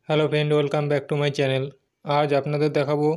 Hello friend, welcome back to my channel. আজ আপনাদের দেখাবো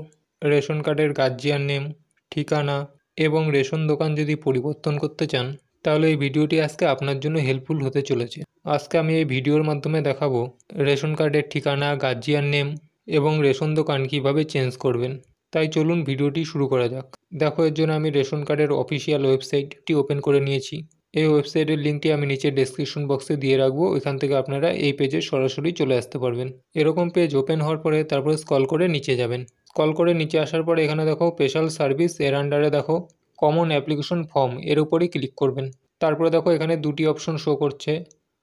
রেশন কার্ডের গার্জিয়ান নেম, ঠিকানা এবং রেশন দোকান যদি পরিবর্তন করতে চান তাহলে এই ভিডিওটি আজকে আপনার জন্য হেল্পফুল হতে চলেছে। আজকে আমি এই ভিডিওর মাধ্যমে দেখাবো রেশন কার্ডের ঠিকানা, গার্জিয়ান নেম এবং রেশন দোকান কীভাবে চেঞ্জ করবেন। তাই চলুন ভিডিওটি শুরু করা যাক। দেখো, এর জন্য আমি রেশন কার্ডের অফিসিয়াল ওয়েবসাইটটি ওপেন করে নিয়েছি। এই ওয়েবসাইটের লিঙ্কটি আমি নিচে ডেসক্রিপশন বক্সে দিয়ে রাখবো, ওইখান থেকে আপনারা এই পেজে সরাসরি চলে আসতে পারবেন। এরকম পেজ ওপেন হওয়ার পরে তারপরে স্ক্রল করে নিচে যাবেন। স্ক্রল করে নিচে আসার পরে এখানে দেখো স্পেশাল সার্ভিস, এর আন্ডারে দেখো কমন অ্যাপ্লিকেশন ফর্ম, এর উপরেই ক্লিক করবেন। তারপরে দেখো এখানে দুটি অপশন শো করছে।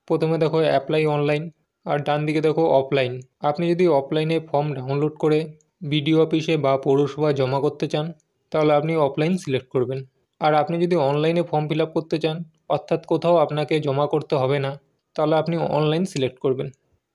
প্রথমে দেখো অ্যাপ্লাই অনলাইন আর ডান দিকে দেখো অফলাইন। আপনি যদি অফলাইনে ফর্ম ডাউনলোড করে বিডিও অফিসে বা পৌরসভায় জমা করতে চান তাহলে আপনি অফলাইন সিলেক্ট করবেন। আর আপনি যদি অনলাইনে ফর্ম ফিল আপ করতে চান, অর্থাৎ কোথাও আপনাকে জমা করতে হবে না, তাহলে আপনি অনলাইন সিলেক্ট করবেন।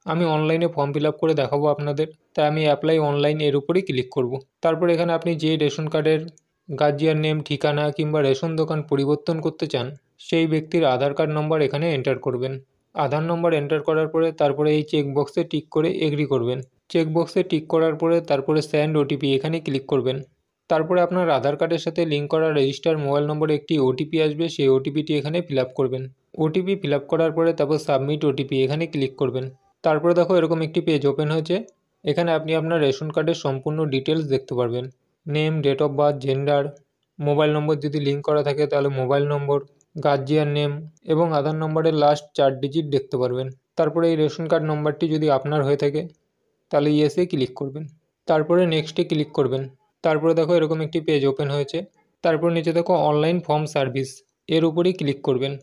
আমি অনলাইনে ফর্ম ফিল আপ করে দেখাবো আপনাদের, তাই আমি অ্যাপ্লাই অনলাইন এর উপরেই ক্লিক করব। তারপর এখানে আপনি যে রেশন কার্ডের গার্জিয়ান নেম, ঠিকানা কিংবা রেশন দোকান পরিবর্তন করতে চান সেই ব্যক্তির আধার কার্ড নম্বর এখানে এন্টার করবেন। আধার নম্বর এন্টার করার পরে তারপরে এই চেকবক্সে টিক করে এগ্রি করবেন। চেকবক্সে টিক করার পরে তারপরে সেন্ড ওটিপি এখানে ক্লিক করবেন। তারপরে আপনার আধার কার্ডের সাথে লিঙ্ক করা রেজিস্টার মোবাইল নম্বরে একটি ওটিপি আসবে, সেই ওটিপিটি এখানে ফিল আপ করবেন। ওটিপি ফিল আপ করার পরে তারপর সাবমিট ওটিপি এখানে ক্লিক করবেন। তারপরে দেখো এরকম একটি পেজ ওপেন হয়েছে। এখানে আপনি আপনার রেশন কার্ডের সম্পূর্ণ ডিটেলস দেখতে পারবেন। Name, date of birth, gender, mobile number যদি লিঙ্ক করা থাকে তাহলে মোবাইল নম্বর, গার্জিয়ান নেম এবং আধার নম্বরের লাস্ট 4 ডিজিট দেখতে পারবেন। তারপরে এই রেশন কার্ড নম্বরটি যদি আপনার হয়ে থাকে তাহলে ইয়েসে ক্লিক করবেন। তারপরে নেক্সটে ক্লিক করবেন। তারপরে দেখো এরকম একটি পেজ ওপেন হয়েছে। তারপর নিচে দেখো অনলাইন ফর্ম সার্ভিস, এর উপরেই ক্লিক করবেন।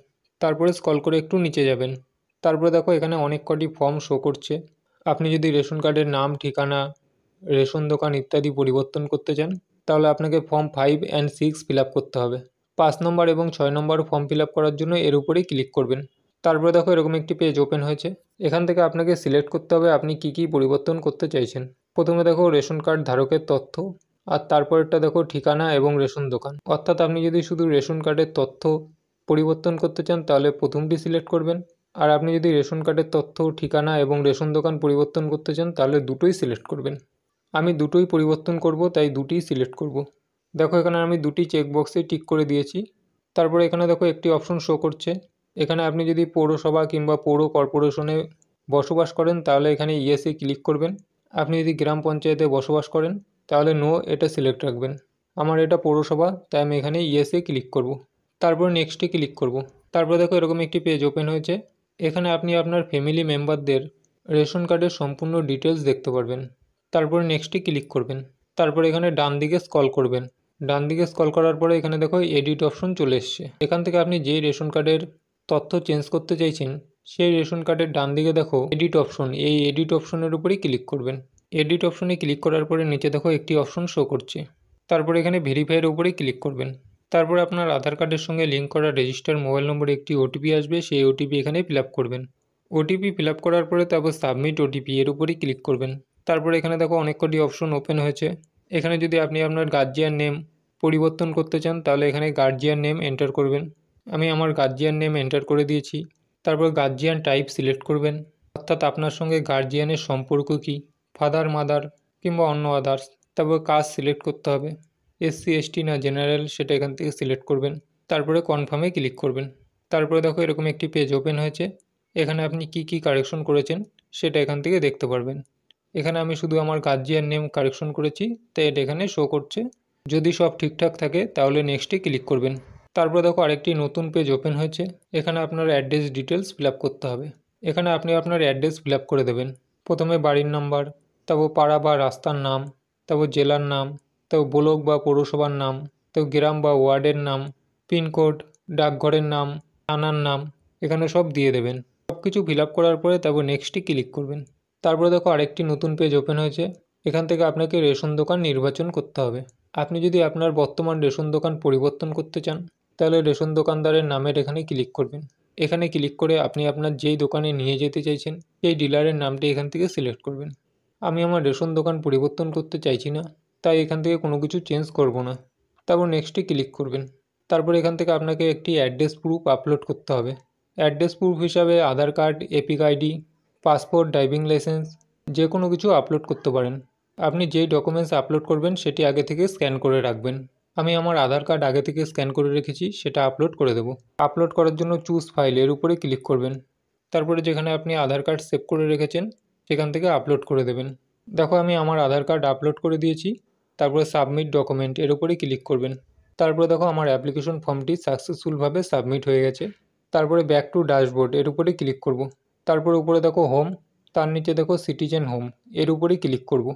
তারপরে স্ক্রল করে একটু নিচে যাবেন। তারপরে দেখো এখানে অনেক কটি ফর্ম শো করছে। আপনি যদি রেশন কার্ডের নাম, ঠিকানা, রেশন দোকান ইত্যাদি পরিবর্তন করতে চান তাহলে আপনাকে ফর্ম 5 অ্যান্ড 6 ফিল আপ করতে হবে। 5 নম্বর এবং 6 নম্বর ফর্ম ফিল আপ করার জন্য এর উপরেই ক্লিক করবেন। তারপরে দেখো এরকম একটি পেজ ওপেন হয়েছে। এখান থেকে আপনাকে সিলেক্ট করতে হবে আপনি কি কি পরিবর্তন করতে চাইছেন। প্রথমে দেখো রেশন কার্ড ধারকের তথ্য, আর তারপরেরটা দেখো ঠিকানা এবং রেশন দোকান। অর্থাৎ আপনি যদি শুধু রেশন কার্ডের তথ্য পরিবর্তন করতে চান তাহলে প্রথমটি সিলেক্ট করবেন, আর আপনি যদি রেশন কার্ডের তথ্য, ঠিকানা এবং রেশন দোকান পরিবর্তন করতে চান তাহলে দুটোই সিলেক্ট করবেন। আমি দুটোই পরিবর্তন করব, তাই দুটিই সিলেক্ট করব। দেখো এখানে আমি দুটি চেকবক্সে টিক করে দিয়েছি। তারপরে এখানে দেখো একটি অপশন শো করছে। এখানে আপনি যদি পৌরসভা কিংবা পৌর কর্পোরেশনে বসবাস করেন তাহলে এখানে ইয়েসে ক্লিক করবেন। আপনি যদি গ্রাম পঞ্চায়েতে বসবাস করেন তাহলে নো, এটা সিলেক্ট রাখবেন। আমার এটা পৌরসভা, তাই আমি এখানে ইয়েসে ক্লিক করব। তারপর নেক্সটে ক্লিক করব। তারপর দেখো এরকম একটি পেজ ওপেন হয়েছে। এখানে আপনি আপনার ফ্যামিলি মেম্বারদের রেশন কার্ডের সম্পূর্ণ ডিটেলস দেখতে পারবেন। তারপর নেক্সটে ক্লিক করবেন। তারপর এখানে ডান দিকে স্ক্রল করবেন। ডান দিকে স্ক্রল করার পরে এখানে দেখো এডিট অপশন চলে এসছে। এখান থেকে আপনি যেই রেশন কার্ডের তথ্য চেঞ্জ করতে চাইছেন সেই রেশন কার্ডের ডান দিকে দেখো এডিট অপশন, এই এডিট অপশনের উপরেই ক্লিক করবেন। এডিট অপশনে ক্লিক করার পরে নিচে দেখো একটি অপশন শো করছে। তারপর এখানে ভেরিফাইয়ের উপরেই ক্লিক করবেন। তারপরে আপনার আধার কার্ডের সঙ্গে লিঙ্ক করা রেজিস্টার মোবাইল নম্বরে একটি ওটিপি আসবে, সেই ওটিপি এখানে ফিল আপ করবেন। ওটিপি ফিল আপ করার পরে তারপর সাবমিট ওটিপি, এর উপরেই ক্লিক করবেন। তারপরে এখানে দেখো অনেক কটি অপশন ওপেন হয়েছে। এখানে যদি আপনি আপনার গার্জিয়ান নেম পরিবর্তন করতে চান তাহলে এখানে গার্জিয়ান নেম এন্টার করবেন। আমি আমার গার্জিয়ান নেম এন্টার করে দিয়েছি। তারপর গার্জিয়ান টাইপ সিলেক্ট করবেন, অর্থাৎ আপনার সঙ্গে গার্জিয়ানের সম্পর্ক কী, ফাদার, মাদার কিংবা অন্য আদার্স। তারপর কাস্ট সিলেক্ট করতে হবে, এসসি, এসটি না জেনারেল, সেটা এখান থেকে সিলেক্ট করবেন। তারপরে কনফার্মে ক্লিক করবেন। তারপরে দেখো এরকম একটি পেজ ওপেন হয়েছে। এখানে আপনি কি কি কারেকশন করেছেন সেটা এখান থেকে দেখতে পারবেন। এখানে আমি শুধু আমার গার্জিয়ান নেম কারেকশন করেছি, তাই এটা এখানে শো করছে। যদি সব ঠিকঠাক থাকে তাহলে নেক্সটে ক্লিক করবেন। তারপরে দেখো আরেকটি নতুন পেজ ওপেন হয়েছে। এখানে আপনার অ্যাড্রেস ডিটেলস ফিল আপ করতে হবে। এখানে আপনি আপনার অ্যাড্রেস ফিল আপ করে দেবেন। প্রথমে বাড়ির নাম্বার, তারপর পাড়া বা রাস্তার নাম, তারপর জেলার নাম, তারপর ব্লক বা পৌরসভার নাম, তারপর গ্রাম বা ওয়ার্ডের নাম, পিনকোড, ডাকঘরের নাম, থানার নাম, এখানে সব দিয়ে দেবেন। সব কিছু ফিল আপ করার পরে তারপর নেক্সটে ক্লিক করবেন। তারপরে দেখো আরেকটি নতুন পেজ ওপেন হয়েছে। এখান থেকে আপনাকে রেশন দোকান নির্বাচন করতে হবে। আপনি যদি আপনার বর্তমান রেশন দোকান পরিবর্তন করতে চান তাহলে রেশন দোকানদারের নামের এখানে ক্লিক করবেন। এখানে ক্লিক করে আপনি আপনার যেই দোকানে নিয়ে যেতে চাইছেন সেই ডিলারের নামটি এখান থেকে সিলেক্ট করবেন। আমি আমার রেশন দোকান পরিবর্তন করতে চাইছি না, তাই এখান থেকে কোনো কিছু চেঞ্জ করব না। তারপর নেক্সটে ক্লিক করবেন। তারপর এখান থেকে আপনাকে একটি অ্যাড্রেস প্রুফ আপলোড করতে হবে। অ্যাড্রেস প্রুফ হিসাবে Aadhaar card, EPIC ID, passport, driving licence যে কোনো কিছু আপলোড করতে পারেন। আপনি যেই ডকুমেন্টস আপলোড করবেন সেটি আগে থেকে স্ক্যান করে রাখবেন। আমি আমার আধার কার্ড আগে থেকে স্ক্যান করে রেখেছি, সেটা আপলোড করে দেব। আপলোড করার জন্য চুজ ফাইল এর উপরে ক্লিক করবেন। তারপরে যেখানে আপনি আধার কার্ড সেভ করে রেখেছেন সেখান থেকে আপলোড করে দেবেন। দেখো আমি আমার আধার কার্ড আপলোড করে দিয়েছি। তারপরে সাবমিট ডকুমেন্ট এর উপরে ক্লিক করবেন। তারপরে দেখো আমার অ্যাপ্লিকেশন ফর্মটি সাকসেসফুলভাবে সাবমিট হয়ে গেছে। তারপরে ব্যাক টু ড্যাশবোর্ড এর উপরে ক্লিক করব। তারপরে উপরে দেখো হোম, তার নিচে দেখো সিটিজেন হোম, এর উপরেই ক্লিক করব।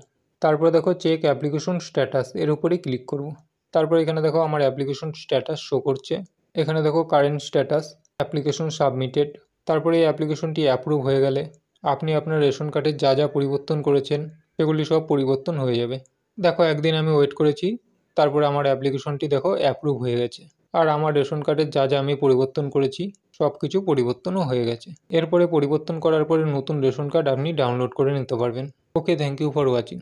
তারপরে দেখো চেক অ্যাপ্লিকেশন স্ট্যাটাস, এর উপরেই ক্লিক করব। তারপরে এখানে দেখো আমার অ্যাপ্লিকেশন স্ট্যাটাস শো করছে। এখানে দেখো কারেন্ট স্ট্যাটাস, অ্যাপ্লিকেশন সাবমিটেড। তারপরে এই অ্যাপ্লিকেশনটি অ্যাপ্রুভ হয়ে গেলে আপনি আপনার রেশন কার্ডের যা যা পরিবর্তন করেছেন সেগুলি সব পরিবর্তন হয়ে যাবে। দেখো একদিন আমি ওয়েট করেছি, তারপরে আমার অ্যাপ্লিকেশনটি দেখো অ্যাপ্রুভ হয়ে গেছে। আর আমার রেশন কার্ডের যা যা আমি পরিবর্তন করেছি সব কিছু পরিবর্তনও হয়ে গেছে। এরপরে পরিবর্তন করার পরে নতুন রেশন কার্ড আপনি ডাউনলোড করে নিতে পারবেন। ওকে, থ্যাংক ইউ ফর ওয়াচিং।